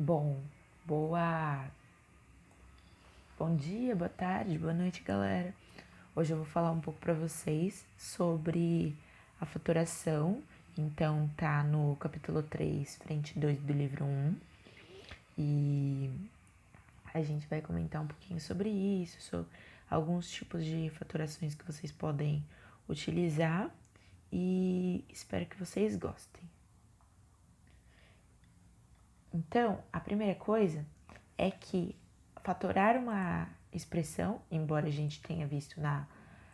Bom, boa... Bom dia, boa tarde, boa noite, galera. Hoje eu vou falar um pouco para vocês sobre a fatoração. Então, tá no capítulo 3, frente 2 do livro 1. E a gente vai comentar um pouquinho sobre isso, sobre alguns tipos de fatorações que vocês podem utilizar. E espero que vocês gostem. Então, a primeira coisa é que fatorar uma expressão, embora a gente tenha visto na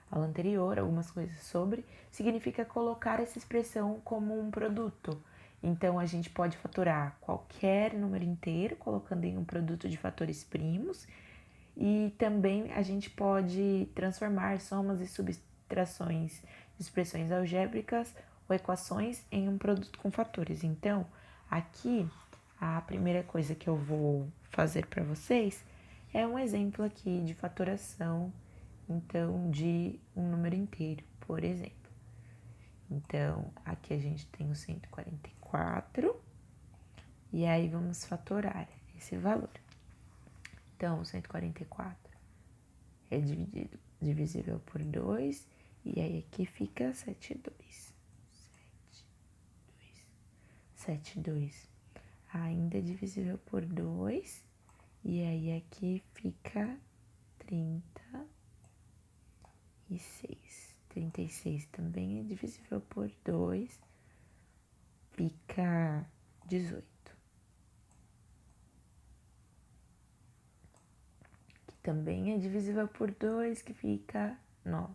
aula anterior algumas coisas sobre, significa colocar essa expressão como um produto. Então, a gente pode fatorar qualquer número inteiro, colocando em um produto de fatores primos, e também a gente pode transformar somas e subtrações de expressões algébricas ou equações em um produto com fatores. Então, aqui, a primeira coisa que eu vou fazer para vocês é um exemplo aqui de fatoração, então, de um número inteiro, por exemplo. Então, aqui a gente tem o 144, e aí vamos fatorar esse valor. Então, 144 é divisível por 2, e aí aqui fica 72. 72 ainda é divisível por 2, e aí aqui fica 36. 36 também é divisível por 2, fica 18. Que também é divisível por 2, que fica 9.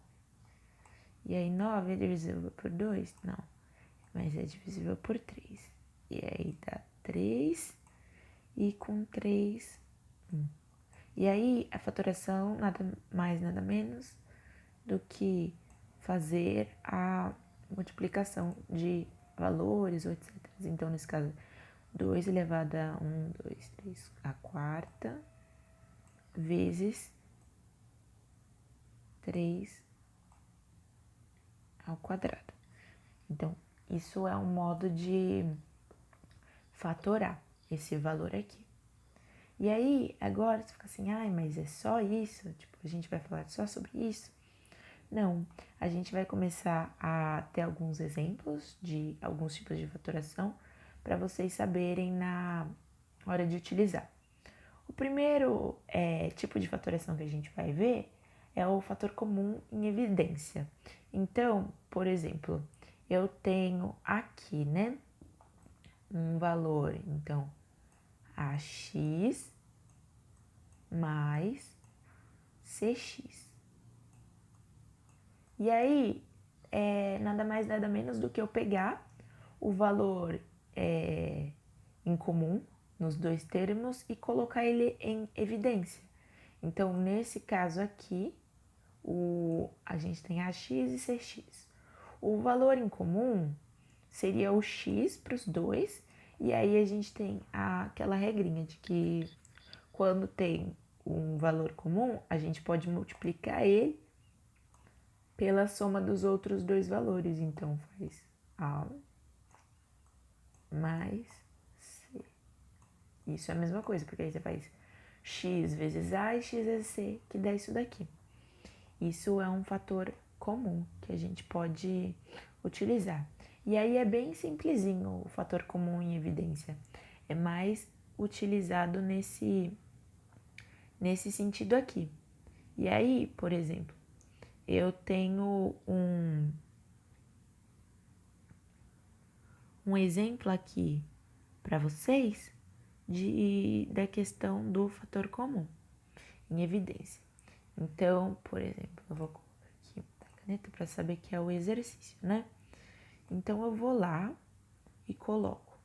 E aí 9 é divisível por 2? Não, mas é divisível por 3. E aí dá 3, e com 3, 1. E aí a fatoração nada mais, nada menos do que fazer a multiplicação de valores, ou etc. Então, nesse caso, 2 elevado a 1, 2, 3, a quarta, vezes 3 ao quadrado. Então, isso é um modo de fatorar esse valor aqui. E aí, agora você fica assim, ai, mas é só isso? Tipo, a gente vai falar só sobre isso? Não, a gente vai começar a ter alguns exemplos de alguns tipos de fatoração para vocês saberem na hora de utilizar. O primeiro tipo de fatoração que a gente vai ver é o fator comum em evidência. Então, por exemplo, eu tenho aqui, né, um valor, então, AX mais CX. E aí, nada mais, nada menos do que eu pegar o valor em comum nos dois termos e colocar ele em evidência. Então, nesse caso aqui, a gente tem AX e CX. O valor em comum seria o X para os dois, e aí a gente tem aquela regrinha de que quando tem um valor comum, a gente pode multiplicar ele pela soma dos outros dois valores. Então, faz A mais C. Isso é a mesma coisa, porque aí você faz X vezes A e X vezes C, que dá isso daqui. Isso é um fator comum que a gente pode utilizar. E aí é bem simplesinho o fator comum em evidência. É mais utilizado nesse sentido aqui. E aí, por exemplo, eu tenho um exemplo aqui para vocês da questão do fator comum em evidência. Então, por exemplo, eu vou colocar aqui a caneta para saber que é o exercício, né? Então, eu vou lá e coloco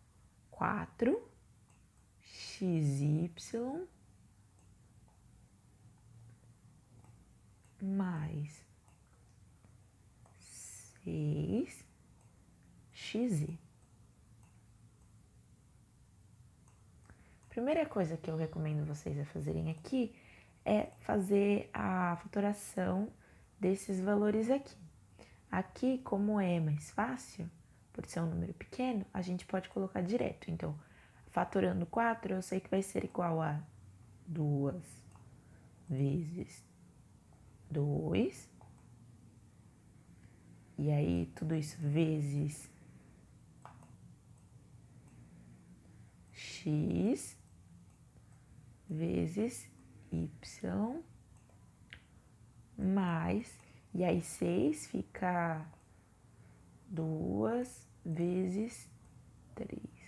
4xy mais 6xy. Primeira coisa que eu recomendo vocês a fazerem aqui é fazer a fatoração desses valores aqui. Aqui, como é mais fácil, por ser um número pequeno, a gente pode colocar direto. Então, fatorando 4, eu sei que vai ser igual a 2 vezes 2. E aí, tudo isso vezes x vezes y mais, e aí 6 fica 2 vezes 3.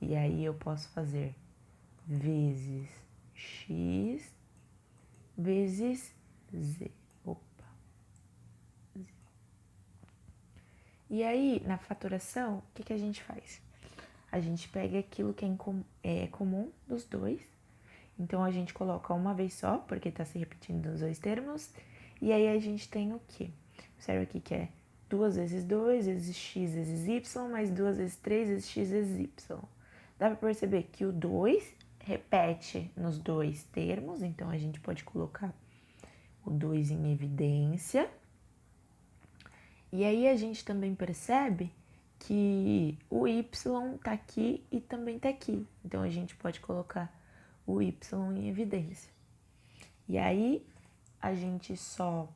E aí eu posso fazer vezes x vezes z. Opa. Z. E aí, na fatoração, o que a gente faz? A gente pega aquilo que é comum dos dois. Então, a gente coloca uma vez só, porque tá se repetindo nos dois termos. E aí, a gente tem o quê? Observa aqui que é 2 vezes 2 vezes x vezes y, mais 2 vezes 3 vezes x vezes y. Dá para perceber que o 2 repete nos dois termos, então a gente pode colocar o 2 em evidência. E aí a gente também percebe que o y tá aqui e também tá aqui. Então a gente pode colocar o y em evidência. E aí a gente só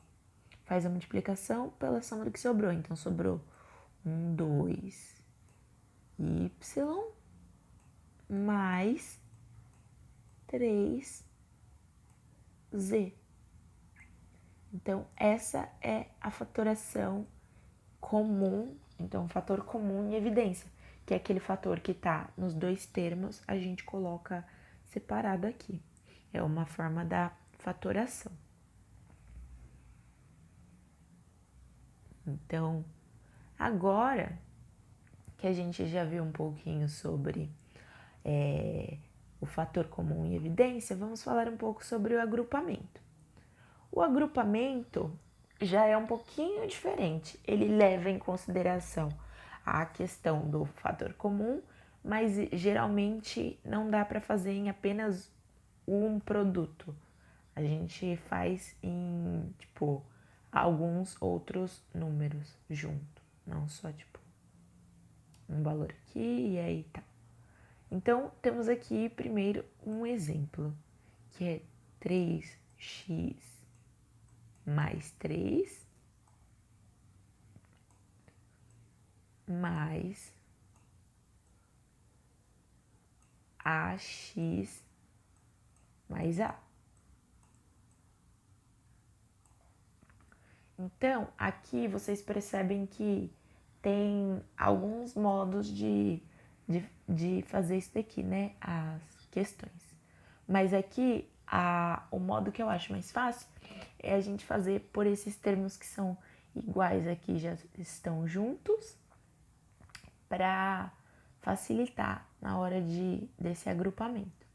faz a multiplicação pela soma do que sobrou. Então sobrou 2y mais 3z. Então, essa é a fatoração comum, então, fator comum em evidência, que é aquele fator que está nos dois termos, a gente coloca separado aqui. É uma forma da fatoração. Então, agora que a gente já viu um pouquinho sobre o fator comum em evidência, vamos falar um pouco sobre o agrupamento. O agrupamento já é um pouquinho diferente. Ele leva em consideração a questão do fator comum, mas geralmente não dá para fazer em apenas um produto. A gente faz em, tipo, alguns outros números junto, não só, tipo, um valor aqui e aí tá. Então, temos aqui primeiro um exemplo, que é 3x mais 3 mais AX mais A. Então, aqui vocês percebem que tem alguns modos de fazer isso daqui, né? As questões. Mas aqui, o modo que eu acho mais fácil é a gente fazer por esses termos que são iguais aqui, já estão juntos, para facilitar na hora desse agrupamento.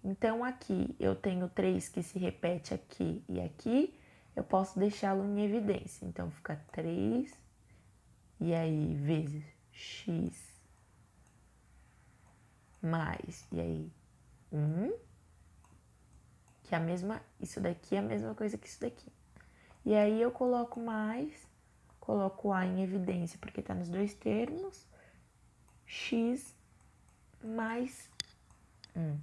Então, aqui eu tenho 3 que se repete aqui e aqui, eu posso deixá-lo em evidência. Então, fica 3, e aí, vezes x mais, e aí, 1, que é a mesma, isso daqui é a mesma coisa que isso daqui. E aí, eu coloco mais, coloco A em evidência, porque tá nos dois termos, x mais 1.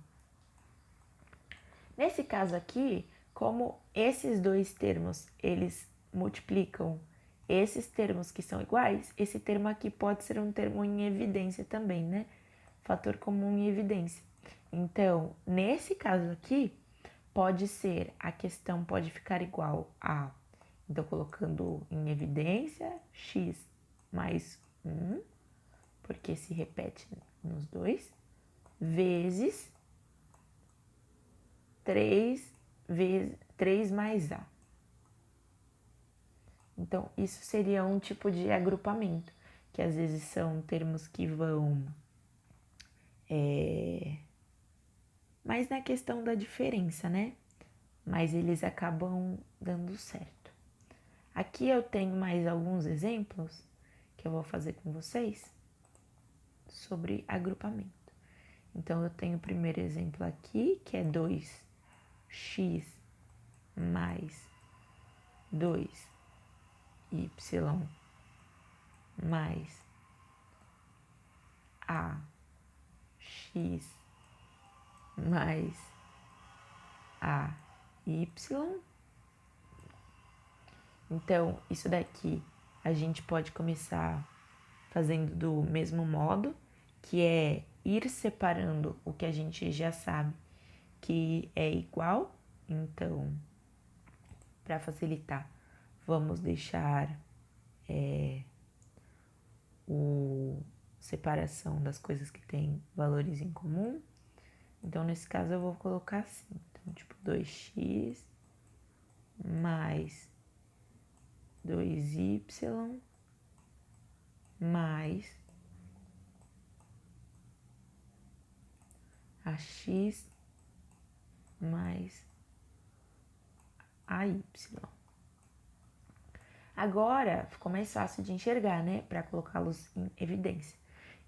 Nesse caso aqui, como esses dois termos, eles multiplicam esses termos que são iguais, esse termo aqui pode ser um termo em evidência também, né? Fator comum em evidência. Então, nesse caso aqui, pode ser, a questão pode ficar igual a, então colocando em evidência, x mais 1, porque se repete nos dois, vezes 3 mais A. Então, isso seria um tipo de agrupamento, que às vezes são termos que vão mais na questão da diferença, né? Mas eles acabam dando certo. Aqui eu tenho mais alguns exemplos que eu vou fazer com vocês sobre agrupamento. Então, eu tenho o primeiro exemplo aqui, que é 2x mais 2y mais ax x mais AY. Então, isso daqui a gente pode começar fazendo do mesmo modo, que é ir separando o que a gente já sabe que é igual. Então, para facilitar, vamos deixar o separação das coisas que têm valores em comum. Então, nesse caso, eu vou colocar assim. Então, tipo, 2x mais 2y mais ax mais AY. Agora, ficou mais fácil de enxergar, né? Para colocá-los em evidência.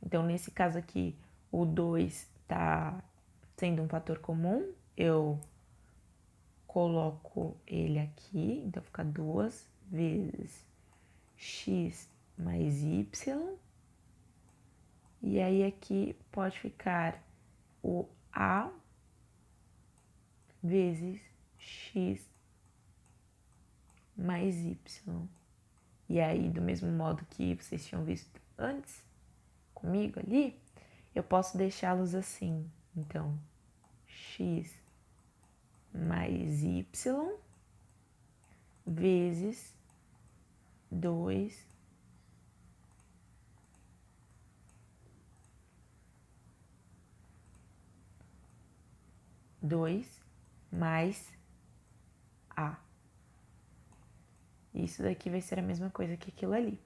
Então, nesse caso aqui, o 2 está sendo um fator comum, eu coloco ele aqui, então fica 2 vezes x mais y. E aí aqui pode ficar o a vezes x mais y. E aí, do mesmo modo que vocês tinham visto antes, comigo ali, eu posso deixá-los assim. Então, x mais y vezes 2 mais a. Isso daqui vai ser a mesma coisa que aquilo ali.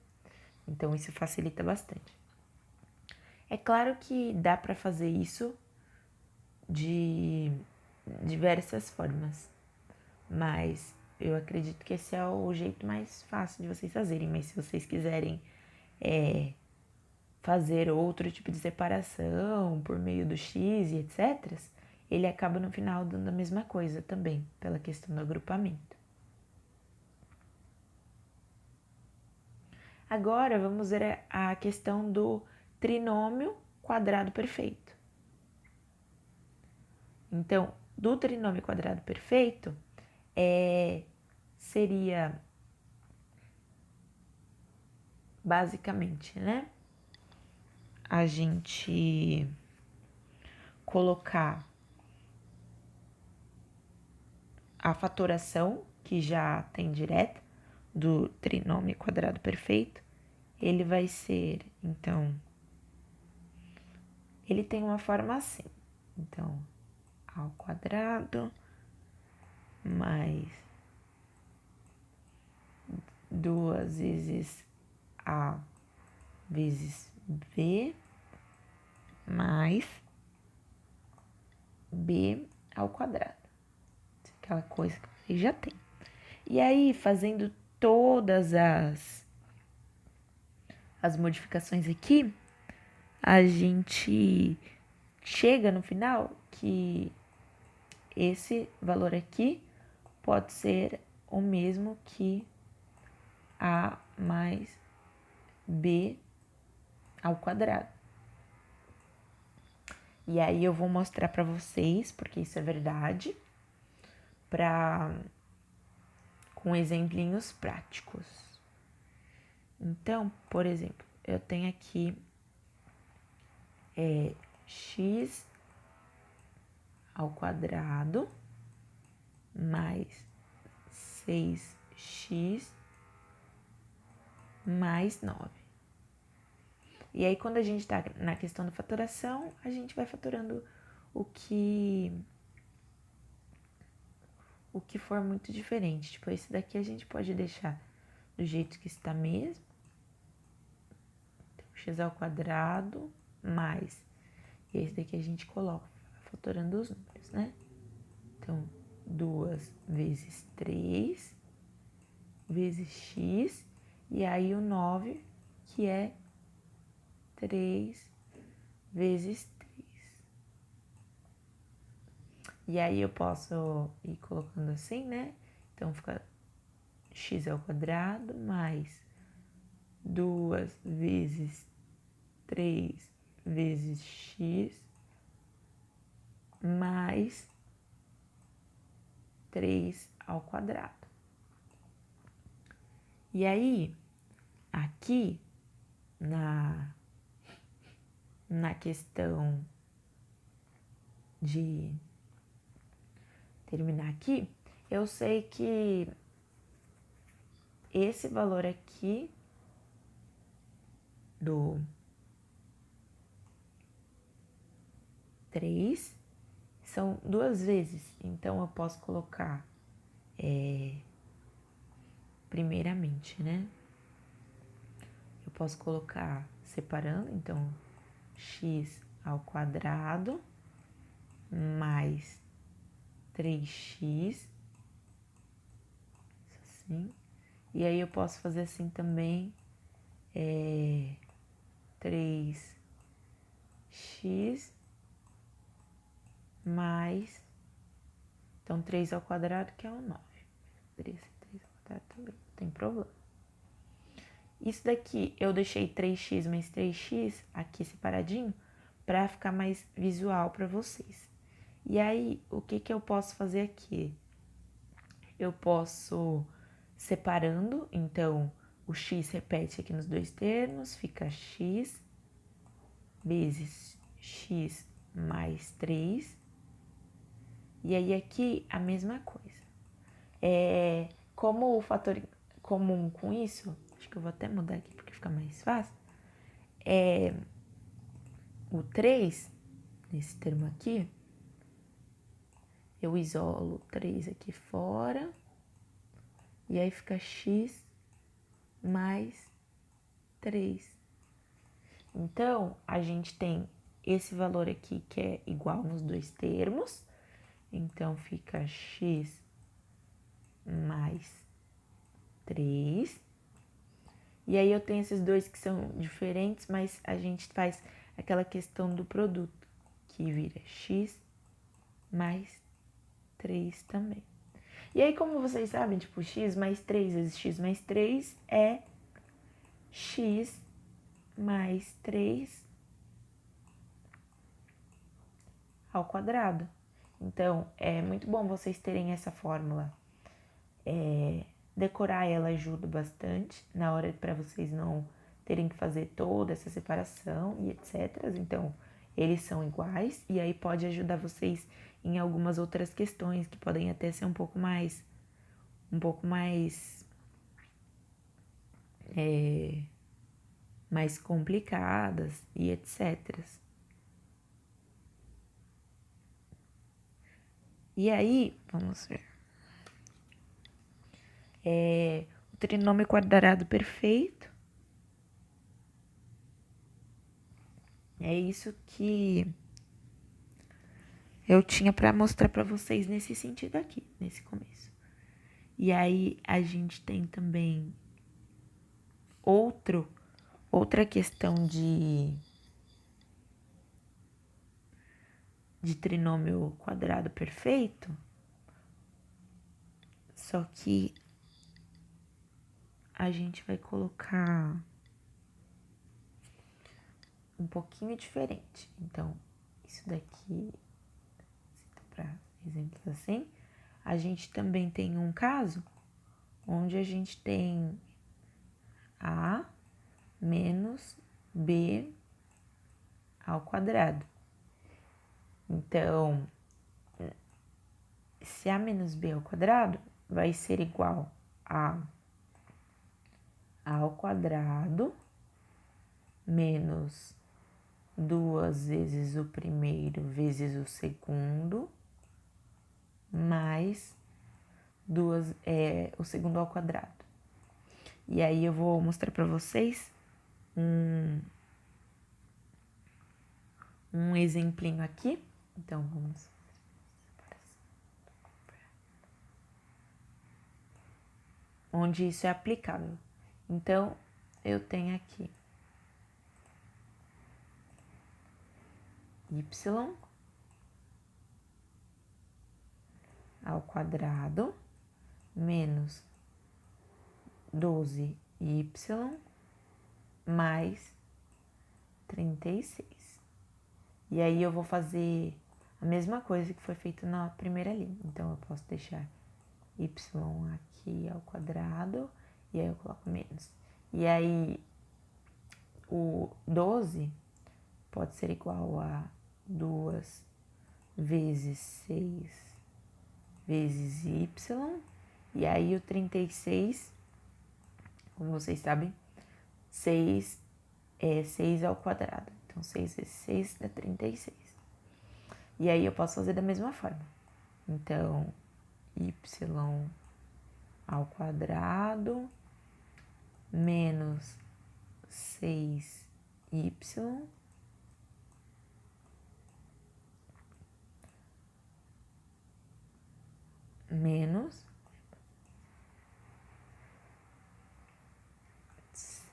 Então, isso facilita bastante. É claro que dá para fazer isso de diversas formas, mas eu acredito que esse é o jeito mais fácil de vocês fazerem. Mas se vocês quiserem fazer outro tipo de separação por meio do x e etc., ele acaba no final dando a mesma coisa também, pela questão do agrupamento. Agora vamos ver a questão do trinômio quadrado perfeito. Então, do trinômio quadrado perfeito, seria basicamente, né? A gente colocar a fatoração, que já tem direta, do trinômio quadrado perfeito. Ele vai ser, então, ele tem uma forma assim. Então, a ao quadrado mais 2 vezes a vezes b mais b ao quadrado. Aquela coisa que vocês já têm. E aí, fazendo todas as modificações aqui, a gente chega no final que esse valor aqui pode ser o mesmo que a mais b ao quadrado. E aí eu vou mostrar para vocês, porque isso é verdade, com exemplinhos práticos. Então, por exemplo, eu tenho aqui x ao quadrado mais 6x mais 9. E aí, quando a gente está na questão da fatoração, a gente vai fatorando o que for muito diferente. Tipo, esse daqui a gente pode deixar do jeito que está mesmo. Então, x ao quadrado mais. E esse daqui a gente coloca, fatorando os números, né? Então, 2 vezes 3 vezes x. E aí, o 9, que é 3 vezes 3. E aí eu posso ir colocando assim, né? Então fica x ao quadrado mais 2 vezes 3 vezes x mais 3 ao quadrado. E aí, aqui, na questão de terminar aqui, eu sei que esse valor aqui do 3 são 2 vezes, então eu posso colocar primeiramente, né? Eu posso colocar separando, então x ao quadrado mais 3x, assim. E aí eu posso fazer assim também, 3x mais, então 3 ao quadrado que é o 9. 3 ao quadrado também, não tem problema. Isso daqui eu deixei 3x mais 3x aqui separadinho para ficar mais visual para vocês. E aí, o que eu posso fazer aqui? Eu posso separando, então o x repete aqui nos dois termos, fica x vezes x mais 3. E aí aqui a mesma coisa. Como o fator comum com isso, acho que eu vou até mudar aqui porque fica mais fácil, o 3, nesse termo aqui, eu isolo 3 aqui fora, e aí fica x mais 3. Então, a gente tem esse valor aqui que é igual nos dois termos, então fica x mais 3. E aí eu tenho esses dois que são diferentes, mas a gente faz aquela questão do produto, que vira x mais 3 também. E aí, como vocês sabem, tipo, x mais 3 vezes x mais 3 é x mais 3 ao quadrado. Então, é muito bom vocês terem essa fórmula. Decorar ela ajuda bastante na hora para vocês não terem que fazer toda essa separação e etc. Então, eles são iguais e aí pode ajudar vocês em algumas outras questões que podem até ser um pouco mais mais complicadas e etc. E aí, vamos ver. O trinômio quadrado perfeito. É isso que eu tinha para mostrar para vocês nesse sentido aqui, nesse começo. E aí a gente tem também outra questão de trinômio quadrado perfeito, só que a gente vai colocar um pouquinho diferente. Então, isso daqui, para exemplos assim, a gente também tem um caso onde a gente tem a menos b ao quadrado. Então, se a menos b ao quadrado vai ser igual a ao quadrado menos 2 vezes o primeiro vezes o segundo mais o segundo ao quadrado. E aí eu vou mostrar para vocês um exemplinho aqui. Então, vamos onde isso é aplicável. Então, eu tenho aqui y ao quadrado menos 12y mais 36. E aí eu vou fazer a mesma coisa que foi feito na primeira linha. Então, eu posso deixar y aqui ao quadrado, e aí eu coloco menos. E aí, o 12 pode ser igual a 2 vezes 6 vezes y, e aí o 36, como vocês sabem, 6 é 6 ao quadrado. Então, 6 vezes 6 dá 36. E aí eu posso fazer da mesma forma. Então, y ao quadrado menos 6y menos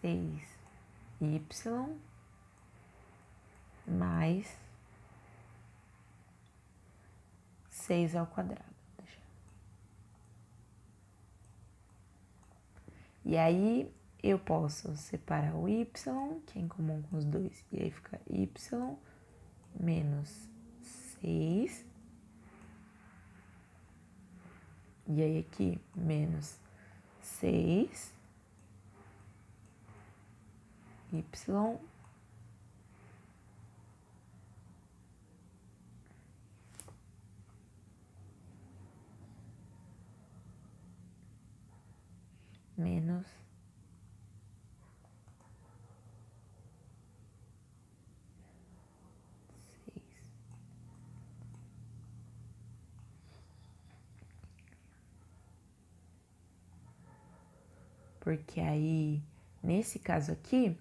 6y mais 6 ao quadrado. E aí, eu posso separar o y, que é em comum com os dois, e aí fica y menos 6. E aí aqui, menos 6, y menos 6. Porque aí, nesse caso aqui,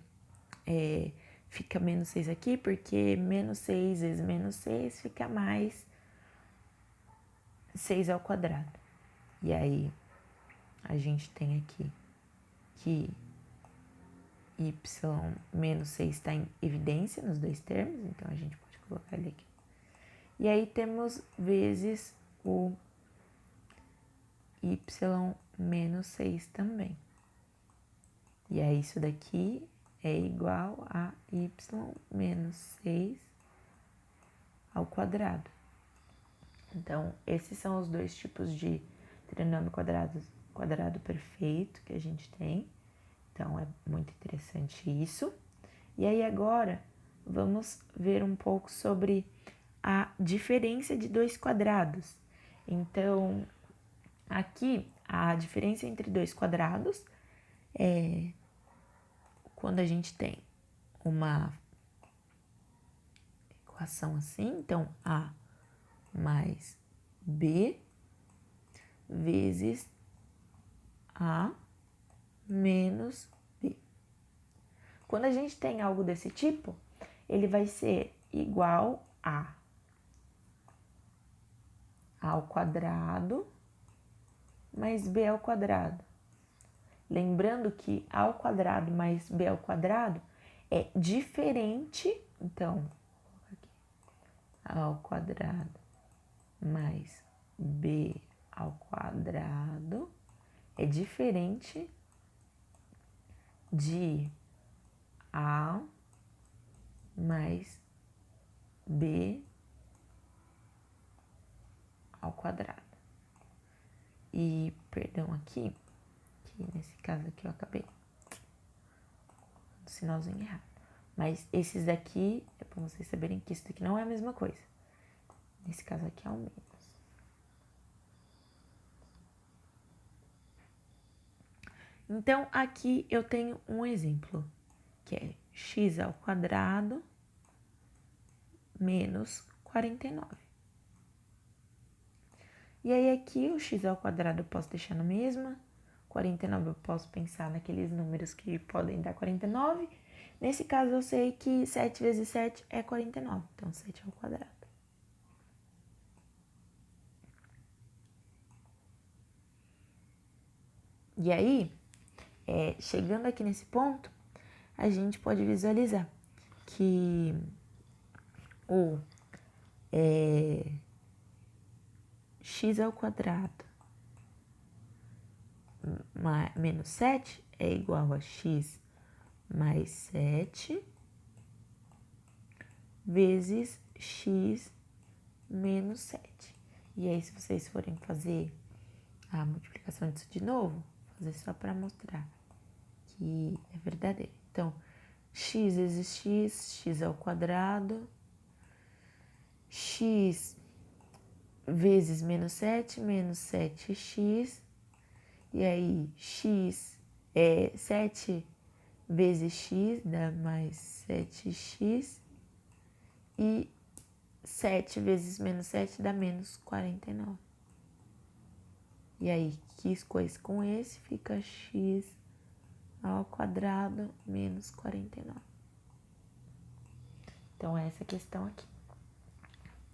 fica menos 6 aqui, porque menos 6 vezes menos 6 fica mais 6 ao quadrado. E aí, a gente tem aqui que y menos 6 está em evidência nos dois termos, então a gente pode colocar ele aqui. E aí temos vezes o y menos 6 também. E aí isso daqui é igual a y menos 6 ao quadrado. Então, esses são os dois tipos de trinômio quadrado perfeito que a gente tem. Então, é muito interessante isso. E aí, agora, vamos ver um pouco sobre a diferença de dois quadrados. Então, aqui, a diferença entre dois quadrados é quando a gente tem uma equação assim. Então, A mais B vezes A menos B. Quando a gente tem algo desse tipo, ele vai ser igual a ao quadrado mais B ao quadrado. Lembrando que A ao quadrado mais B ao quadrado é diferente, então, aqui, A ao quadrado mais B ao quadrado é diferente de A mais B ao quadrado. E, perdão, aqui, que nesse caso aqui eu acabei do sinalzinho errado. Mas esses daqui, é para vocês saberem que isso daqui não é a mesma coisa. Nesse caso aqui é o menos. Então, aqui eu tenho um exemplo, que é x ao quadrado menos 49. E aí aqui o x ao quadrado eu posso deixar na mesma, 49 eu posso pensar naqueles números que podem dar 49. Nesse caso eu sei que 7 vezes 7 é 49, então 7 ao quadrado. E aí, chegando aqui nesse ponto, a gente pode visualizar que o x ao quadrado menos 7 é igual a x mais 7 vezes x menos 7. E aí, se vocês forem fazer a multiplicação disso de novo, vou fazer só para mostrar que é verdadeiro. Então, x vezes x ao quadrado, x vezes menos 7x, e aí x é 7 vezes x dá mais 7x, e 7 vezes menos 7 dá menos 49. E aí, que coisa com esse fica x ao quadrado menos 49. Então, essa questão aqui,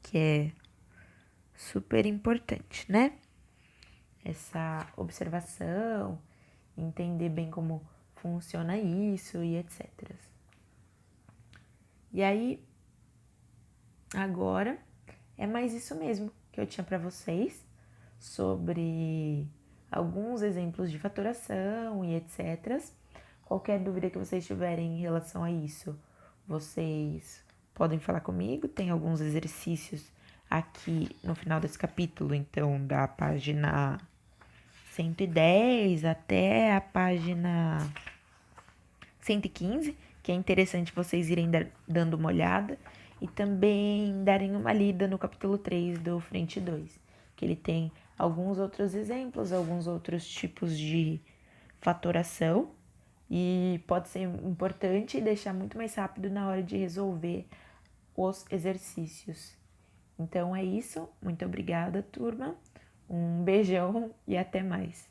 que é super importante, né? Essa observação, entender bem como funciona isso e etc. E aí, agora, é mais isso mesmo que eu tinha para vocês sobre alguns exemplos de fatoração e etc. Qualquer dúvida que vocês tiverem em relação a isso, vocês podem falar comigo. Tem alguns exercícios aqui no final desse capítulo, então da página 110 até a página 115, que é interessante vocês irem dando uma olhada e também darem uma lida no capítulo 3 do Frente 2, que ele tem alguns outros exemplos, alguns outros tipos de fatoração e pode ser importante e deixar muito mais rápido na hora de resolver os exercícios. Então é isso, muito obrigada, turma, um beijão e até mais.